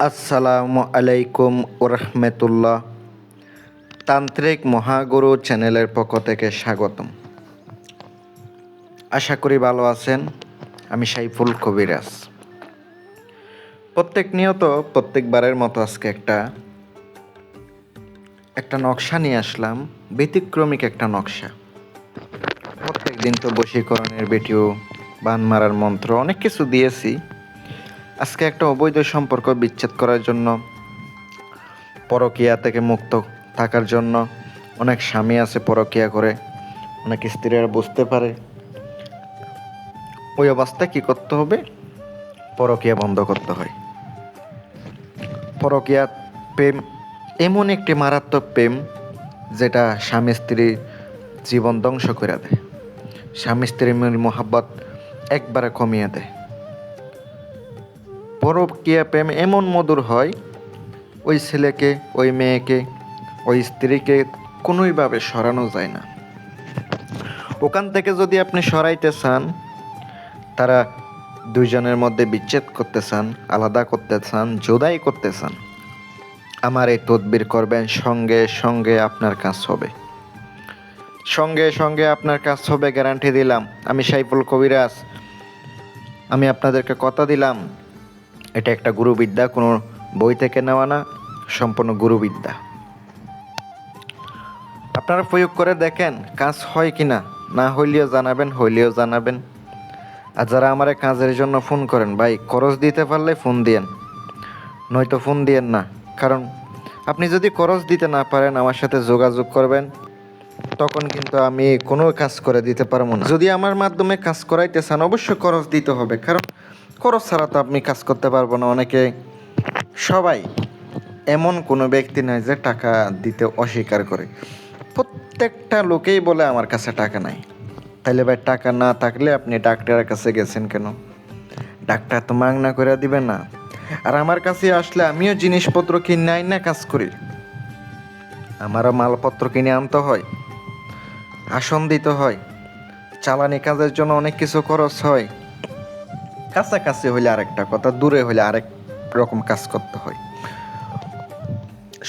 আসসালামু আলাইকুম ওরহমতুল্লাহ। তান্ত্রিক মহাগুরু চ্যানেলের পক্ষ থেকে স্বাগতম। আশা করি ভালো আছেন। আমি সাইফুল কবিরাজ। প্রত্যেকবারের মতো আজকে একটা নকশা নিয়ে আসলাম, ব্যতিক্রমিক একটা নকশা। প্রত্যেক দিন তো বশীকরণের ভিডিও, বান মারার মন্ত্র অনেক কিছু দিয়েছি। আজকে একটা অবৈধ সম্পর্ক বিচ্ছেদ করার জন্য, পরকীয়া থেকে মুক্ত থাকার জন্য। অনেক স্বামী আছে পরকীয়া করে, অনেক স্ত্রীরা বুঝতে পারে। ওই অবস্থায় কী করতে হবে? পরকীয়া বন্ধ করতে হয়। পরকীয়া প্রেম এমন একটি মারাত্মক প্রেম, যেটা স্বামী স্ত্রীর জীবন ধ্বংস করে দেয়। স্বামী স্ত্রীর মিল মোহাব্বত একবারে কমিয়ে দেয়। পরকীয়া প্রেম এমন মধুর হয়, ওই ছেলেকে, ওই মেয়েকে, ওই স্ত্রীকে কোনোইভাবে সরানো যায় না। ওখান থেকে যদি আপনি সরাইতে চান, তারা দুইজনের মধ্যে বিচ্ছেদ করতে চান, আলাদা করতে চান, জোদাই করতে চান, আমার এই তদবির করবেন, সঙ্গে সঙ্গে আপনার কাজ হবে। সঙ্গে সঙ্গে আপনার কাজ হবে, গ্যারান্টি দিলাম। আমি সাইফুল কবিরাজ। আমি আপনাদেরকে কথা দিলাম, এটা একটা গুরুবিদ্যা, কোনো বই থেকে নেওয়া না, সম্পূর্ণ গুরুবিদ্যা। আপনারা প্রয়োগ করে দেখেন কাজ হয় কি না। না হইলেও জানাবেন, হইলেও জানাবেন। আর যারা আমার কাজের জন্য ফোন করেন, ভাই খরচ দিতে পারলে ফোন দিয়েন, নয়তো ফোন দিয়েন না। কারণ আপনি যদি খরচ দিতে না পারেন, আমার সাথে যোগাযোগ করবেন, তখন কিন্তু আমি কোনো কাজ করে দিতে পারবো না। যদি আমার মাধ্যমে কাজ করাইতে চান, অবশ্যই খরচ দিতে হবে, কারণ খরচ ছাড়া তো আপনি কাজ করতে পারবো না। সবাই এমন কোনো ব্যক্তি নাই যে টাকা দিতে অস্বীকার করে। প্রত্যেকটা লোকেই বলে আমার কাছে টাকা নাই। তাইলে ভাই টাকা না থাকলে আপনি ডাক্তারের কাছে গেছেন কেন? ডাক্তার তো মাগনা করে দিবে না। আর আমার কাছে আসলে আমিও জিনিসপত্র কিনে না কাজ করি, আমারও মালপত্র কিনে আনতে হয়, আসন দিতে হয়, চালানি কাজের জন্য অনেক কিছু খরচ হয়। কাছাকাছি হইলে আরেকটা কথা, দূরে হইলে আরেক রকম কাজ করতে হয়।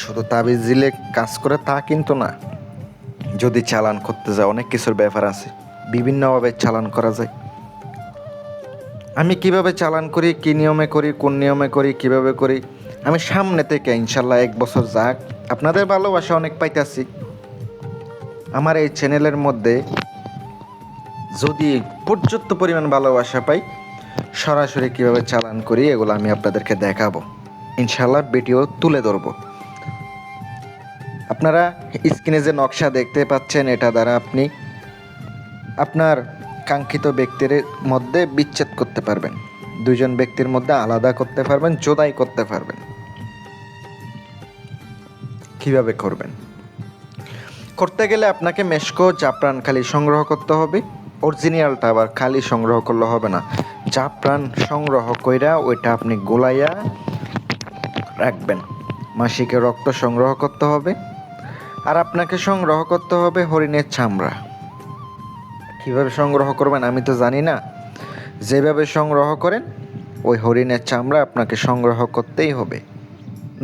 শুধু তাবিজ দিলে কাজ করে তা কিন্তু না। যদি চালান করতে যায়, অনেক কিছুর ব্যাপার আছে, বিভিন্নভাবে চালান করা যায়। আমি কিভাবে চালান করি, কি নিয়মে করি, কোন নিয়মে করি, কিভাবে করি, আমি সামনে থেকে ইনশাল্লাহ 1 বছর যাক, আপনাদের ভালোবাসা অনেক পাইতাছি। আমার এই চ্যানেলের মধ্যে যদি পর্যাপ্ত পরিমাণ ভালোবাসা পাই, সরাসরি কিভাবে চালান করি এগুলো আমি আপনাদেরকে দেখাবো। ইনশাল্লাহ ভিডিও তুলে ধরবো। আপনারা স্ক্রিনে যে নকশা দেখতে পাচ্ছেন, এটা দ্বারা আপনি আপনার কাঙ্ক্ষিত ব্যক্তির মধ্যে বিচ্ছেদ করতে পারবেন, দুইজন ব্যক্তির মধ্যে আলাদা করতে পারবেন, জোদাই করতে পারবেন। কিভাবে করবেন? করতে গেলে আপনাকে মেশকো জাফরান খালি সংগ্রহ করতে হবে। অরিজিনালটা আবার খালি সংগ্রহ করলে হবে না, জাফরান সংগ্রহ কইরা ওইটা আপনি গোলাইয়া রাখবেন। মাসিকে রক্ত সংগ্রহ করতে হবে। আর আপনাকে সংগ্রহ করতে হবে হরিণের চামড়া। কীভাবে সংগ্রহ করবেন আমি তো জানি না, যেভাবে সংগ্রহ করেন ওই হরিণের চামড়া আপনাকে সংগ্রহ করতেই হবে।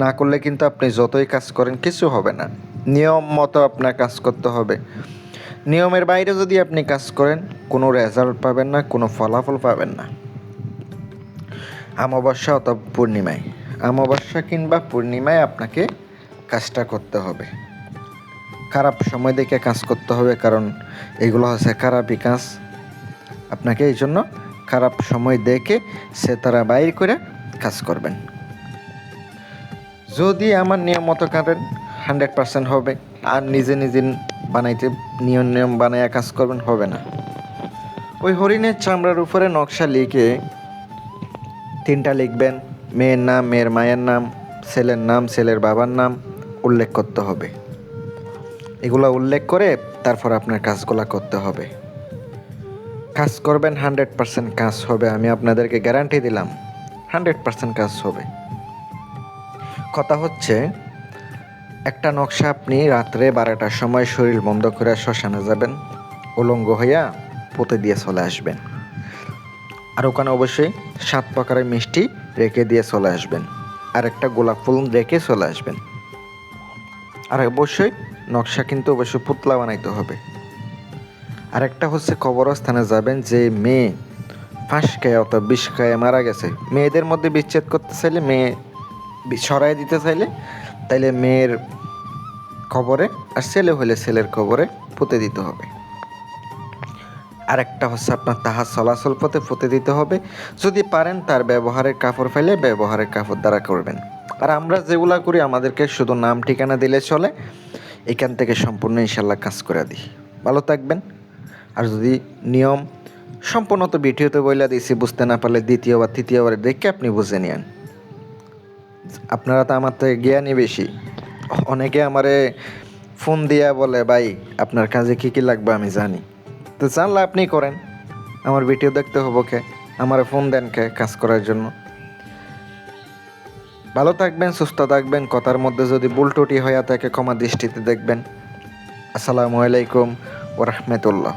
না করলে কিন্তু আপনি যতই কাজ করেন কিছু হবে না। নিয়ম মতো আপনার কাজ করতে হবে। নিয়মের বাইরে যদি আপনি কাজ করেন, কোনো রেজাল্ট পাবেন না, কোনো ফলাফল পাবেন না। অমাবস্যা অথবা পূর্ণিমায়, অমাবস্যা কিংবা পূর্ণিমায় আপনাকে কাজটা করতে হবে। খারাপ সময় দেখে কাজ করতে হবে, কারণ এগুলো হচ্ছে খারাপই কাজ। আপনাকে এই জন্য খারাপ সময় দেখে সে তারা বাইর করে কাজ করবেন। যদি আমার নিয়ম মতো করেন 100% হবে। আর নিজে বানাইতে নিয়ম বানাইয়া কাজ করবেন, হবে না। ওই হরিণের চামড়ার উপরে নকশা লিখে 3টা লিখবেন। মেয়ের নাম, মেয়ের মায়ের নাম, ছেলের নাম, ছেলের বাবার নাম উল্লেখ করতে হবে। এগুলো উল্লেখ করে তারপর আপনার কাজগুলো করতে হবে। কাজ করবেন, 100% কাজ হবে। আমি আপনাদেরকে গ্যারান্টি দিলাম 100% কাজ হবে। কথা হচ্ছে, একটা নকশা আপনি রাত্রে 12টার সময় শরীর বন্ধ করে শ্মশানে যাবেন, উলঙ্গ হইয়া পুঁতে দিয়ে চলে আসবেন। আর ওখানে অবশ্যই 7 প্রকারের মিষ্টি রেখে দিয়ে চলে আসবেন। আর একটা গোলাপ ফুল রেখে চলে আসবেন। আর অবশ্যই নকশা কিন্তু অবশ্যই পুতলা বানাইতে হবে। আরেকটা হচ্ছে কবরস্থানে যাবেন যে মেয়ে ফাঁস খেয়ে অথবা বিষ খেয়ে মারা গেছে, মেয়েদের মধ্যে বিচ্ছেদ করতে চাইলে, মেয়ে সরাই দিতে চাইলে, তাইলে মেয়ের কবরে, আর ছেলে হলে ছেলের কবরে পুঁতে দিতে হবে। আরেকটা হচ্ছে আপনার তাহার চলাচল পথে পুঁতে দিতে হবে। যদি পারেন তার ব্যবহারের কাপড় ফেলে ব্যবহারের কাপড় দ্বারা করবেন। আর আমরা যেগুলা করি আমাদেরকে শুধু নাম ঠিকানা দিলে চলে, এখান থেকে সম্পূর্ণ ইনশাল্লাহ কাজ করে দিই। ভালো থাকবেন। আর যদি নিয়ম সম্পূর্ণ তো ভিডিওতে বইলা দিয়েছি, বুঝতে না পারলে দ্বিতীয়বার তৃতীয়বার দেখে আপনি বুঝে নিন। আপনারা তো আমার থেকে জ্ঞানী বেশি। অনেকে আমারে ফোন দিয়া বলে ভাই আপনার কাজে কী কী লাগবে আমি জানি। তো জানলে আপনি করেন, আমার ভিডিও দেখতে হবো কে, আমার ফোন দেন কে কাজ করার জন্য। ভালো থাকবেন, সুস্থ থাকবেন। কথার মধ্যে যদি ভুল ত্রুটি হয়ে থাকে ক্ষমা দৃষ্টিতে দেখবেন। আসসালামু আলাইকুম ওয়া রাহমাতুল্লাহ।